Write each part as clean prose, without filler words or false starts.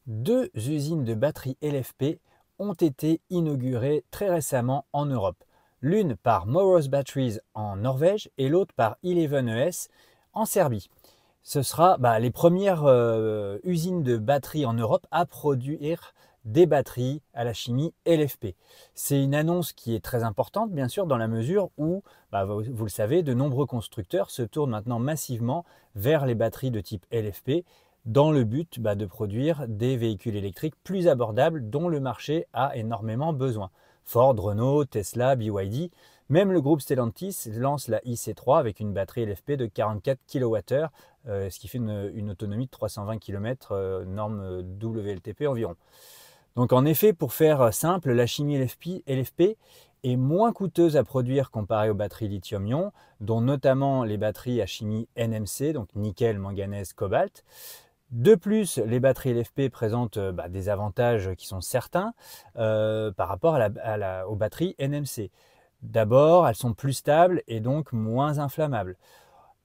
Deux usines de batteries LFP ont été inaugurées très récemment en Europe. L'une par Morros Batteries en Norvège et l'autre par 11ES en Serbie. Ce sera les premières usines de batteries en Europe à produire des batteries à la chimie LFP. C'est une annonce qui est très importante, bien sûr, dans la mesure où, vous le savez, de nombreux constructeurs se tournent maintenant massivement vers les batteries de type LFP dans le but de produire des véhicules électriques plus abordables dont le marché a énormément besoin. Ford, Renault, Tesla, BYD, même le groupe Stellantis lance la IC3 avec une batterie LFP de 44 kWh, ce qui fait une autonomie de 320 km, norme WLTP environ. Donc en effet, pour faire simple, la chimie LFP est moins coûteuse à produire comparée aux batteries lithium-ion, dont notamment les batteries à chimie NMC, donc nickel, manganèse, cobalt. De plus, les batteries LFP présentent des avantages qui sont certains par rapport aux batteries NMC. D'abord, elles sont plus stables et donc moins inflammables.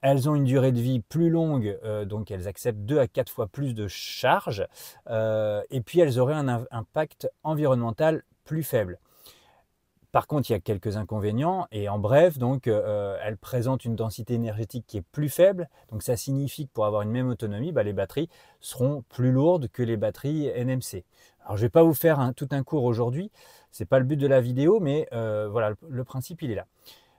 Elles ont une durée de vie plus longue, donc elles acceptent 2 à 4 fois plus de charge, et puis elles auraient un impact environnemental plus faible. Par contre, il y a quelques inconvénients et en bref, donc, elles présentent une densité énergétique qui est plus faible. Donc ça signifie que pour avoir une même autonomie, les batteries seront plus lourdes que les batteries NMC. Alors je ne vais pas vous faire tout un cours aujourd'hui, ce n'est pas le but de la vidéo, mais voilà, le principe il est là.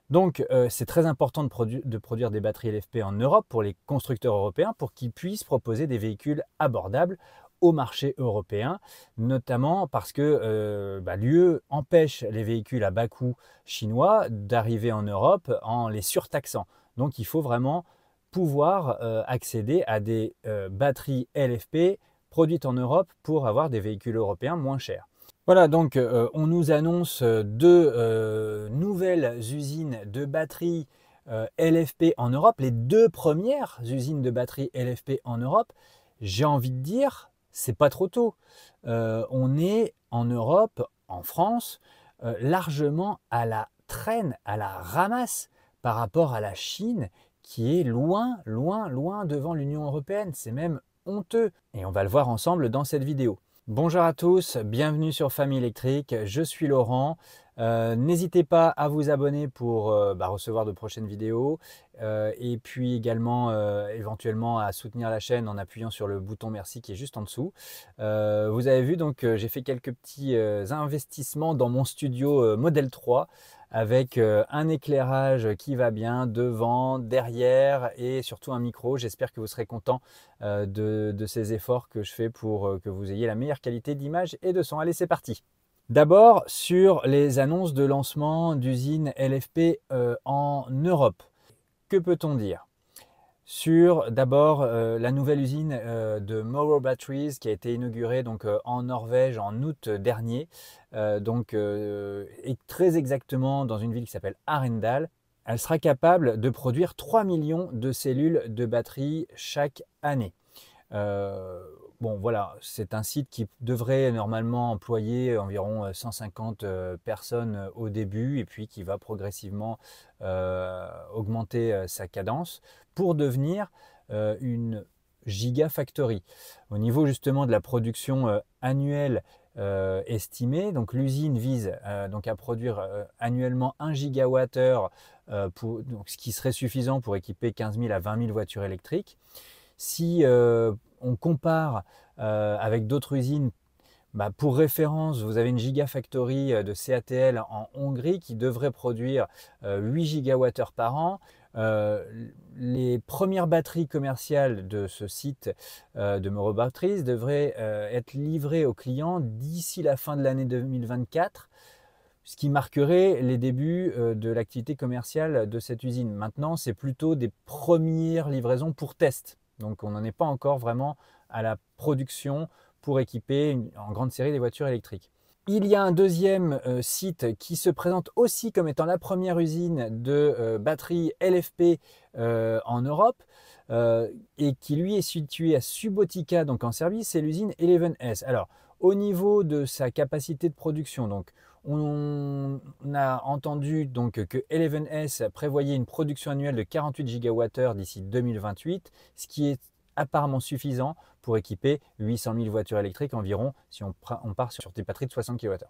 Donc c'est très important de produire des batteries LFP en Europe pour les constructeurs européens pour qu'ils puissent proposer des véhicules abordables au marché européen, notamment parce que l'UE empêche les véhicules à bas coût chinois d'arriver en Europe en les surtaxant. Donc il faut vraiment pouvoir accéder à des batteries LFP produites en Europe pour avoir des véhicules européens moins chers. Voilà, donc on nous annonce deux nouvelles usines de batteries LFP en Europe, les deux premières usines de batteries LFP en Europe. J'ai envie de dire, c'est pas trop tôt. On est en Europe, en France, largement à la traîne, à la ramasse par rapport à la Chine qui est loin, loin, loin devant l'Union européenne. C'est même honteux. Et on va le voir ensemble dans cette vidéo. Bonjour à tous, bienvenue sur Famille Électrique, je suis Laurent. N'hésitez pas à vous abonner pour recevoir de prochaines vidéos et puis également éventuellement à soutenir la chaîne en appuyant sur le bouton merci qui est juste en dessous. Vous avez vu, donc j'ai fait quelques petits investissements dans mon studio Model 3 avec un éclairage qui va bien devant, derrière et surtout un micro. J'espère que vous serez content de ces efforts que je fais pour que vous ayez la meilleure qualité d'image et de son. Allez, c'est parti! D'abord, sur les annonces de lancement d'usines LFP en Europe. Que peut-on dire? Sur d'abord la nouvelle usine de Morrow Batteries qui a été inaugurée donc, en Norvège en août dernier, et très exactement dans une ville qui s'appelle Arendal. Elle sera capable de produire 3 millions de cellules de batterie chaque année. Bon voilà, c'est un site qui devrait normalement employer environ 150 personnes au début et puis qui va progressivement augmenter sa cadence pour devenir une gigafactory. Au niveau justement de la production annuelle estimée, donc l'usine vise donc à produire annuellement 1 gigawattheure, ce qui serait suffisant pour équiper 15 000 à 20 000 voitures électriques. Si on compare avec d'autres usines, pour référence, vous avez une gigafactory de CATL en Hongrie qui devrait produire 8 gigawattheures par an. Les premières batteries commerciales de ce site de Morrow Batteries devraient être livrées aux clients d'ici la fin de l'année 2024. Ce qui marquerait les débuts de l'activité commerciale de cette usine. Maintenant, c'est plutôt des premières livraisons pour test. Donc, on n'en est pas encore vraiment à la production pour équiper en grande série des voitures électriques. Il y a un deuxième site qui se présente aussi comme étant la première usine de batteries LFP en Europe et qui lui est situé à Subotica, donc en Serbie, c'est l'usine 11S. Alors, au niveau de sa capacité de production, donc, on a entendu donc que 11S prévoyait une production annuelle de 48 gigawattheures d'ici 2028, ce qui est apparemment suffisant pour équiper 800 000 voitures électriques environ si on part sur des batteries de 60 kWh.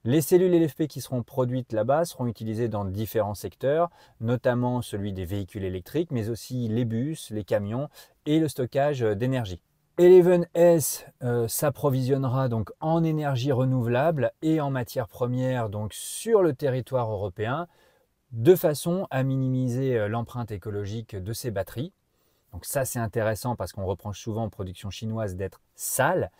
Les cellules LFP qui seront produites là-bas seront utilisées dans différents secteurs, notamment celui des véhicules électriques, mais aussi les bus, les camions et le stockage d'énergie. Eleven S s'approvisionnera donc en énergie renouvelable et en matières premières donc sur le territoire européen, de façon à minimiser l'empreinte écologique de ces batteries. Donc ça c'est intéressant parce qu'on reproche souvent aux productions chinoises d'être sales.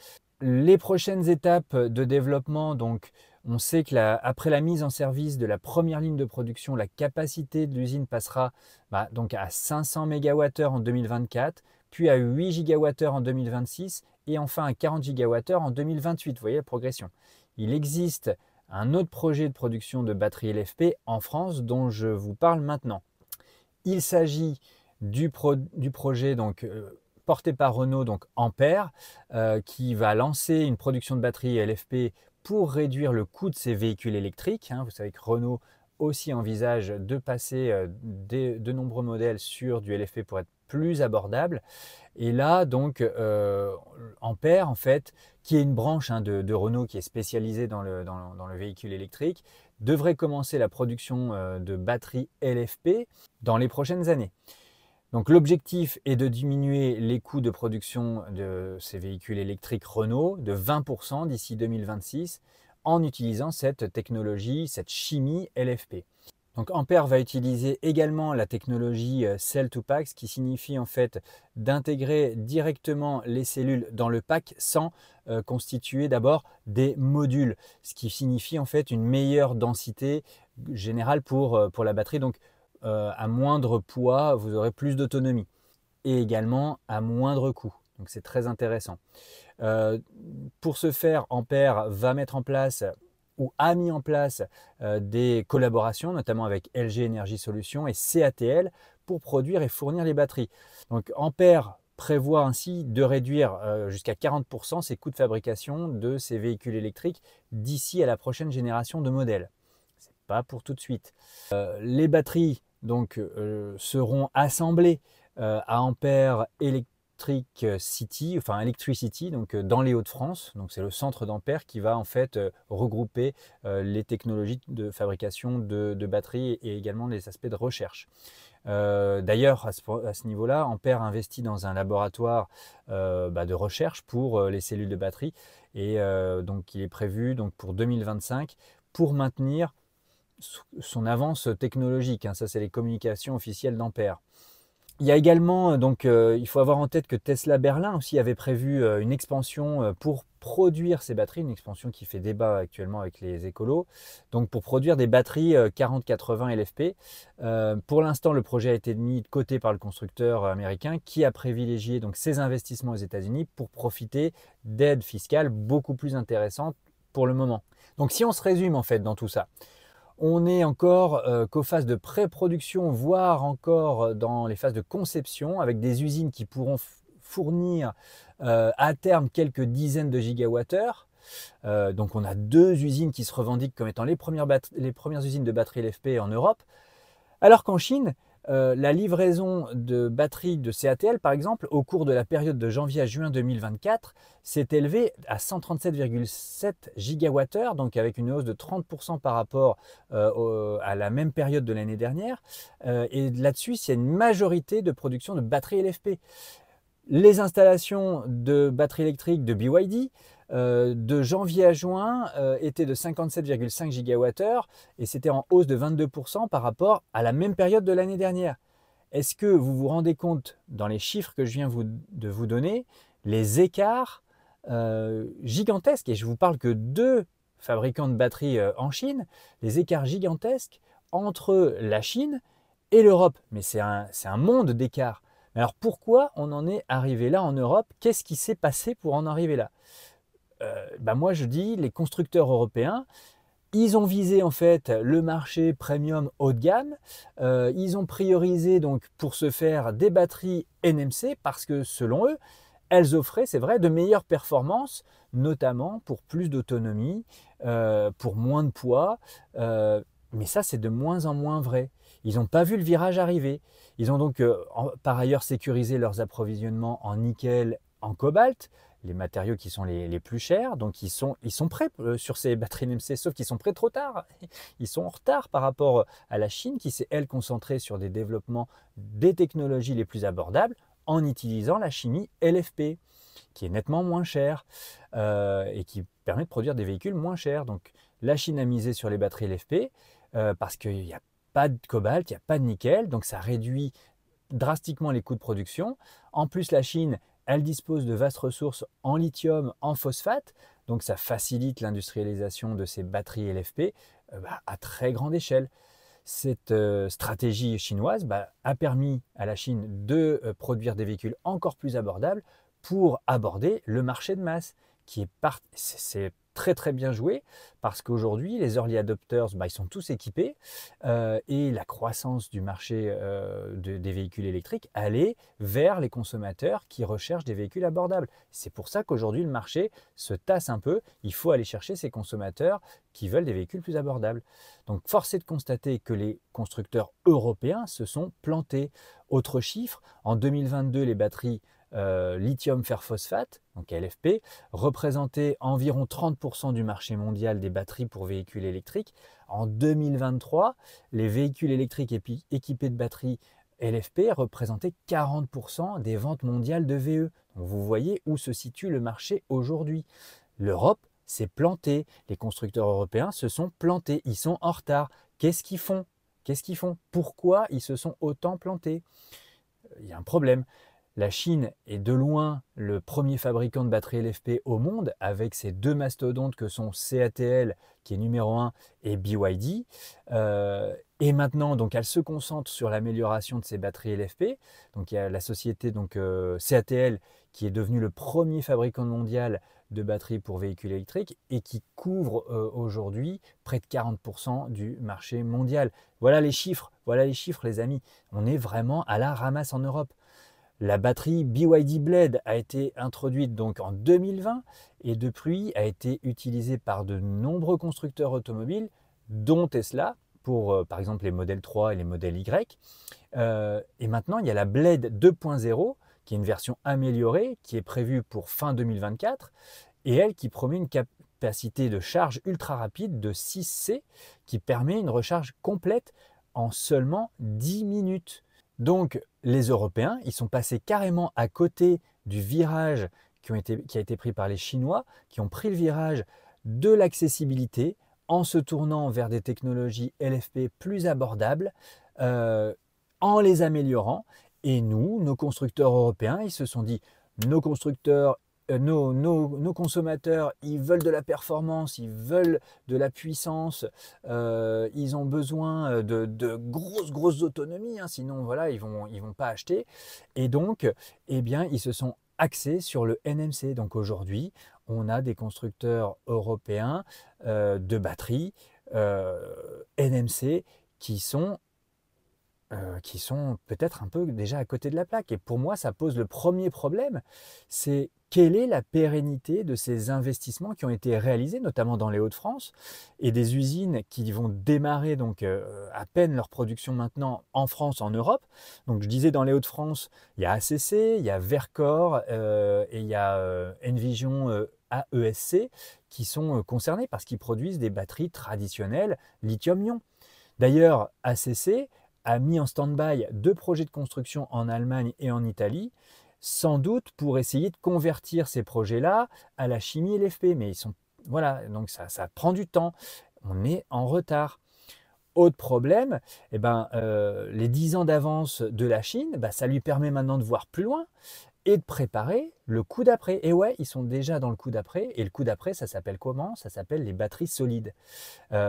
Les prochaines étapes de développement, donc on sait qu'après la mise en service de la première ligne de production, la capacité de l'usine passera donc à 500 MWh en 2024, puis à 8 GWh en 2026 et enfin à 40 GWh en 2028. Vous voyez la progression. Il existe un autre projet de production de batteries LFP en France dont je vous parle maintenant. Il s'agit du projet donc, porté par Renault, donc Ampère, qui va lancer une production de batteries LFP pour réduire le coût de ses véhicules électriques. Vous savez que Renault aussi envisage de passer de nombreux modèles sur du LFP pour être plus abordable. Et là, donc, Ampère, en fait, qui est une branche de Renault qui est spécialisée dans le véhicule électrique, devrait commencer la production de batteries LFP dans les prochaines années. Donc l'objectif est de diminuer les coûts de production de ces véhicules électriques Renault de 20% d'ici 2026 en utilisant cette technologie, cette chimie LFP. Donc Ampère va utiliser également la technologie Cell to Pack, ce qui signifie en fait d'intégrer directement les cellules dans le pack sans constituer d'abord des modules, ce qui signifie en fait une meilleure densité générale pour la batterie. Donc à moindre poids, vous aurez plus d'autonomie et également à moindre coût. Donc c'est très intéressant. Pour ce faire, Ampère va mettre en place ou a mis en place des collaborations, notamment avec LG Energy Solutions et CATL pour produire et fournir les batteries. Donc Ampère prévoit ainsi de réduire jusqu'à 40% ses coûts de fabrication de ces véhicules électriques d'ici à la prochaine génération de modèles. Ce n'est pas pour tout de suite. Les batteries donc, seront assemblées à Ampère Electric City, enfin Electricity, donc dans les Hauts-de-France. Donc c'est le centre d'Ampère qui va en fait regrouper les technologies de fabrication de batteries et également les aspects de recherche. D'ailleurs, à ce niveau-là, Ampère investit dans un laboratoire de recherche pour les cellules de batterie et donc il est prévu donc, pour 2025 pour maintenir son avance technologique. Ça, c'est les communications officielles d'Ampère. Il y a également, donc, il faut avoir en tête que Tesla Berlin aussi avait prévu une expansion pour produire ces batteries, une expansion qui fait débat actuellement avec les écolos, donc pour produire des batteries 4080 LFP. Pour l'instant, le projet a été mis de côté par le constructeur américain qui a privilégié donc, ses investissements aux États-Unis pour profiter d'aides fiscales beaucoup plus intéressantes pour le moment. Donc si on se résume en fait dans tout ça, on est encore qu'aux phases de pré-production, voire encore dans les phases de conception, avec des usines qui pourront fournir à terme quelques dizaines de gigawattheures. Donc on a 2 usines qui se revendiquent comme étant les premières usines de batteries LFP en Europe, alors qu'en Chine, la livraison de batteries de CATL, par exemple, au cours de la période de janvier à juin 2024, s'est élevée à 137,7 gigawattheures, donc avec une hausse de 30% par rapport à la même période de l'année dernière. Et là-dessus, il y a une majorité de production de batteries LFP. Les installations de batteries électriques de BYD de janvier à juin étaient de 57,5 gigawattheures et c'était en hausse de 22% par rapport à la même période de l'année dernière. Est-ce que vous vous rendez compte dans les chiffres que je viens de vous donner, les écarts gigantesques, et je vous parle que 2 fabricants de batteries en Chine, les écarts gigantesques entre la Chine et l'Europe. Mais c'est un monde d'écart. Alors pourquoi on en est arrivé là en Europe? Qu'est-ce qui s'est passé pour en arriver là? Moi je dis, les constructeurs européens, ils ont visé en fait le marché premium haut de gamme. Ils ont priorisé donc pour ce faire des batteries NMC parce que selon eux, elles offraient, c'est vrai, de meilleures performances, notamment pour plus d'autonomie, pour moins de poids, Mais ça, c'est de moins en moins vrai. Ils n'ont pas vu le virage arriver. Ils ont donc par ailleurs sécurisé leurs approvisionnements en nickel, en cobalt, les matériaux qui sont les plus chers. Donc ils sont prêts sur ces batteries NMC, sauf qu'ils sont prêts trop tard. Ils sont en retard par rapport à la Chine qui s'est, elle, concentrée sur des développements des technologies les plus abordables en utilisant la chimie LFP, qui est nettement moins chère et qui permet de produire des véhicules moins chers. Donc la Chine a misé sur les batteries LFP parce qu'il n'y a pas de cobalt, il n'y a pas de nickel, donc ça réduit drastiquement les coûts de production. En plus, la Chine, elle dispose de vastes ressources en lithium, en phosphate, donc ça facilite l'industrialisation de ces batteries LFP à très grande échelle. Cette stratégie chinoise a permis à la Chine de produire des véhicules encore plus abordables pour aborder le marché de masse, qui est c'est très très bien joué parce qu'aujourd'hui les early adopters ils sont tous équipés et la croissance du marché des véhicules électriques allait vers les consommateurs qui recherchent des véhicules abordables. C'est pour ça qu'aujourd'hui le marché se tasse un peu, il faut aller chercher ces consommateurs qui veulent des véhicules plus abordables. Donc force est de constater que les constructeurs européens se sont plantés. Autre chiffre, en 2022 les batteries lithium fer phosphate, donc LFP, représentait environ 30% du marché mondial des batteries pour véhicules électriques. En 2023, les véhicules électriques équipés de batteries LFP représentaient 40% des ventes mondiales de VE. Donc vous voyez où se situe le marché aujourd'hui. L'Europe s'est plantée, les constructeurs européens se sont plantés, ils sont en retard. Qu'est-ce qu'ils font? Pourquoi ils se sont autant plantés? Il y a un problème. La Chine est de loin le premier fabricant de batteries LFP au monde avec ses deux mastodontes que sont CATL qui est numéro 1 et BYD. Et maintenant, donc, elle se concentre sur l'amélioration de ces batteries LFP. Donc, il y a la société CATL qui est devenue le premier fabricant mondial de batteries pour véhicules électriques et qui couvre aujourd'hui près de 40% du marché mondial. Voilà les chiffres les amis. On est vraiment à la ramasse en Europe. La batterie BYD Blade a été introduite donc en 2020 et depuis a été utilisée par de nombreux constructeurs automobiles, dont Tesla, pour par exemple les modèles 3 et les modèles Y. Et maintenant, il y a la Blade 2.0, qui est une version améliorée, qui est prévue pour fin 2024, et elle qui promet une capacité de charge ultra rapide de 6C, qui permet une recharge complète en seulement 10 minutes. Donc les Européens, ils sont passés carrément à côté du virage qui a été pris par les Chinois, qui ont pris le virage de l'accessibilité en se tournant vers des technologies LFP plus abordables, en les améliorant. Et nous, nos constructeurs européens, ils se sont dit, nos consommateurs, ils veulent de la performance, ils veulent de la puissance, ils ont besoin de grosses autonomies, hein, sinon voilà, ils vont pas acheter. Et donc, eh bien, ils se sont axés sur le NMC. Donc aujourd'hui, on a des constructeurs européens de batteries NMC qui sont peut-être un peu déjà à côté de la plaque. Et pour moi, ça pose le premier problème, c'est quelle est la pérennité de ces investissements qui ont été réalisés, notamment dans les Hauts-de-France, et des usines qui vont démarrer donc à peine leur production maintenant en France, en Europe. Donc je disais dans les Hauts-de-France, il y a ACC, il y a Vercor et il y a Envision AESC qui sont concernés parce qu'ils produisent des batteries traditionnelles lithium-ion. D'ailleurs, ACC a mis en stand-by 2 projets de construction en Allemagne et en Italie, sans doute pour essayer de convertir ces projets-là à la chimie LFP. Mais voilà, donc ça prend du temps. On est en retard. Autre problème, les 10 ans d'avance de la Chine, ça lui permet maintenant de voir plus loin et de préparer le coup d'après. Et ouais, ils sont déjà dans le coup d'après. Et le coup d'après, ça s'appelle comment? Ça s'appelle les batteries solides.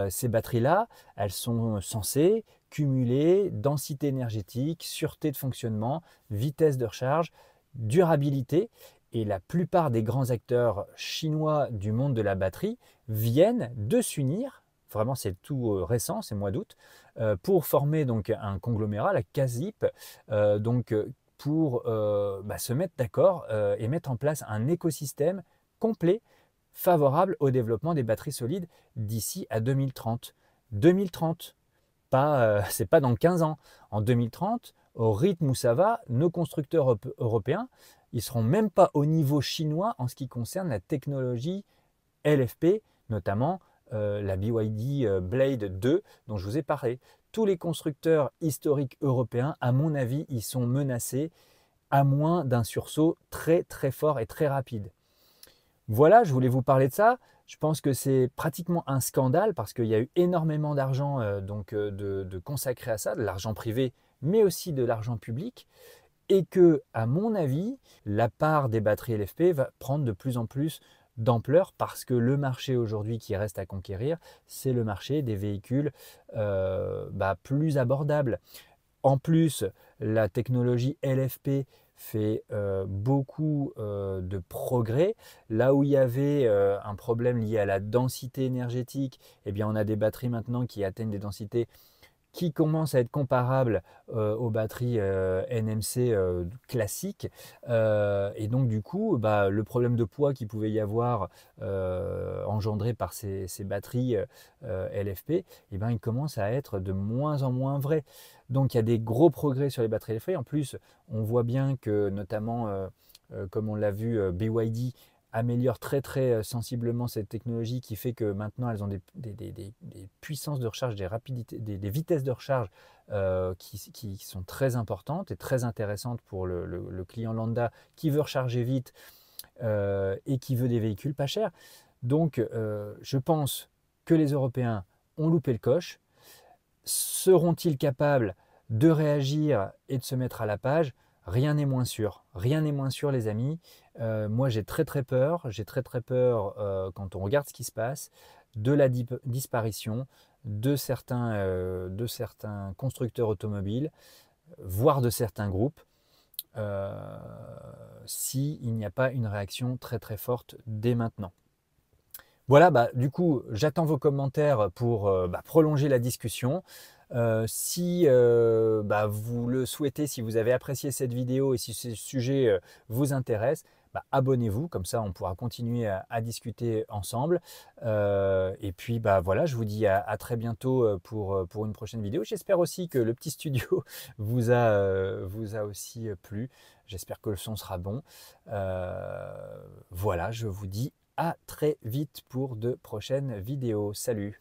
Ces batteries-là, elles sont censées cumuler densité énergétique, sûreté de fonctionnement, vitesse de recharge, durabilité. Et la plupart des grands acteurs chinois du monde de la batterie viennent de s'unir, vraiment c'est tout récent, c'est mois d'août, pour former donc un conglomérat, la CASIP, pour se mettre d'accord et mettre en place un écosystème complet favorable au développement des batteries solides d'ici à 2030. 2030. Pas, c'est pas dans 15 ans. En 2030, au rythme où ça va, nos constructeurs européens, ils seront même pas au niveau chinois en ce qui concerne la technologie LFP, notamment la BYD Blade 2 dont je vous ai parlé. Tous les constructeurs historiques européens, à mon avis, ils sont menacés à moins d'un sursaut très très fort et très rapide. Voilà, je voulais vous parler de ça. Je pense que c'est pratiquement un scandale parce qu'il y a eu énormément d'argent de consacré à ça, de l'argent privé, mais aussi de l'argent public. Et que, à mon avis, la part des batteries LFP va prendre de plus en plus d'ampleur parce que le marché aujourd'hui qui reste à conquérir, c'est le marché des véhicules plus abordables. En plus, la technologie LFP fait beaucoup de progrès. Là où il y avait un problème lié à la densité énergétique, eh bien, on a des batteries maintenant qui atteignent des densités qui commencent à être comparables aux batteries NMC classiques. Et donc du coup, le problème de poids qu'il pouvait y avoir engendré par ces batteries LFP, eh ben, il commence à être de moins en moins vrai. Donc il y a des gros progrès sur les batteries LFP. En plus, on voit bien que notamment, comme on l'a vu, BYD améliore très très sensiblement cette technologie qui fait que maintenant elles ont des puissances de recharge, des rapidités, des vitesses de recharge qui sont très importantes et très intéressantes pour le client lambda qui veut recharger vite et qui veut des véhicules pas chers. Donc je pense que les Européens ont loupé le coche. Seront-ils capables de réagir et de se mettre à la page? Rien n'est moins sûr. Rien n'est moins sûr, les amis. Moi, j'ai très très peur. J'ai très très peur quand on regarde ce qui se passe de la disparition de certains constructeurs automobiles, voire de certains groupes, s'il n'y a pas une réaction très très forte dès maintenant. Voilà, du coup, j'attends vos commentaires pour prolonger la discussion. Si vous le souhaitez, si vous avez apprécié cette vidéo et si ce sujet vous intéresse, abonnez-vous, comme ça on pourra continuer à discuter ensemble. Et puis voilà, je vous dis à très bientôt pour une prochaine vidéo. J'espère aussi que le petit studio vous a aussi plu. J'espère que le son sera bon. Voilà, je vous dis à très vite pour de prochaines vidéos. Salut!